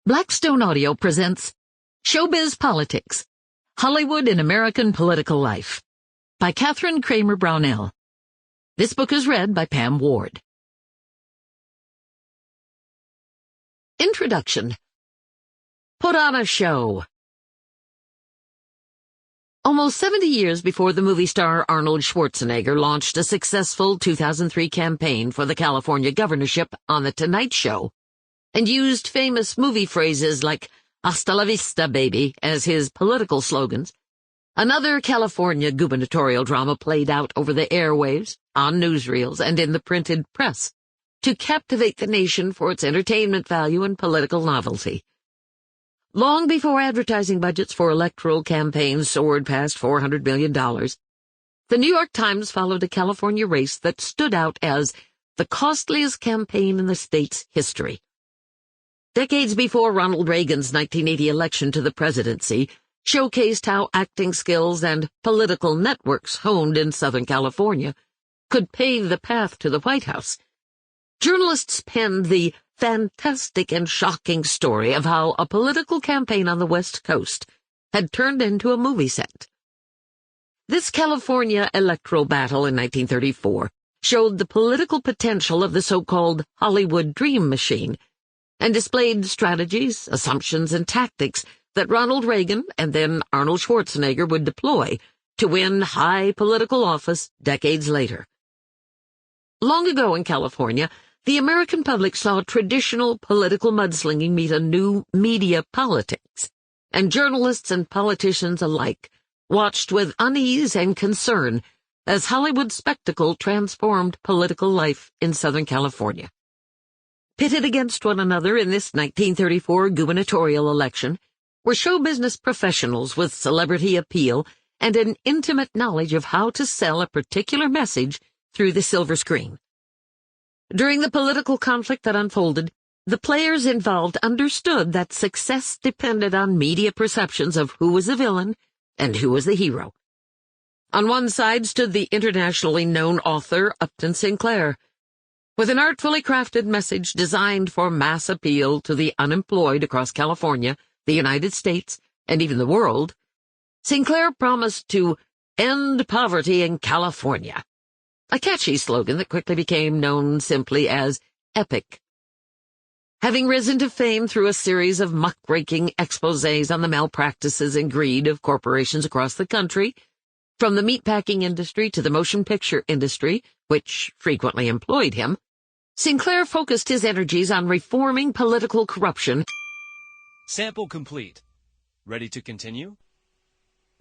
Blackstone Audio presents Showbiz Politics, Hollywood in American Political Life by Kathryn Cramer Brownell. This book is read by Pam Ward. Introduction. Put on a show. Almost 70 years before the movie star Arnold Schwarzenegger launched a successful 2003 campaign for the California governorship on The Tonight Show, and used famous movie phrases like "Hasta la vista, baby" as his political slogans, another California gubernatorial drama played out over the airwaves, on newsreels, and in the printed press to captivate the nation for its entertainment value and political novelty. Long before advertising budgets for electoral campaigns soared past $400 million, the New York Times followed a California race that stood out as the costliest campaign in the state's history. Decades before Ronald Reagan's 1980 election to the presidency showcased how acting skills and political networks honed in Southern California could pave the path to the White House, journalists penned the fantastic and shocking story of how a political campaign on the West Coast had turned into a movie set. This California electoral battle in 1934 showed the political potential of the so-called Hollywood dream machine, and displayed strategies, assumptions, and tactics that Ronald Reagan and then Arnold Schwarzenegger would deploy to win high political office decades later. Long ago in California, the American public saw traditional political mudslinging meet a new media politics, and journalists and politicians alike watched with unease and concern as Hollywood spectacle transformed political life in Southern California. Pitted against one another in this 1934 gubernatorial election were show business professionals with celebrity appeal and an intimate knowledge of how to sell a particular message through the silver screen. During the political conflict that unfolded, the players involved understood that success depended on media perceptions of who was the villain and who was the hero. On one side stood the internationally known author Upton Sinclair, with an artfully crafted message designed for mass appeal to the unemployed across California, the United States, and even the world. Sinclair promised to end poverty in California, a catchy slogan that quickly became known simply as EPIC. Having risen to fame through a series of muckraking exposés on the malpractices and greed of corporations across the country, from the meatpacking industry to the motion picture industry, which frequently employed him, Sinclair focused his energies on reforming political corruption. Sample complete. Ready to continue?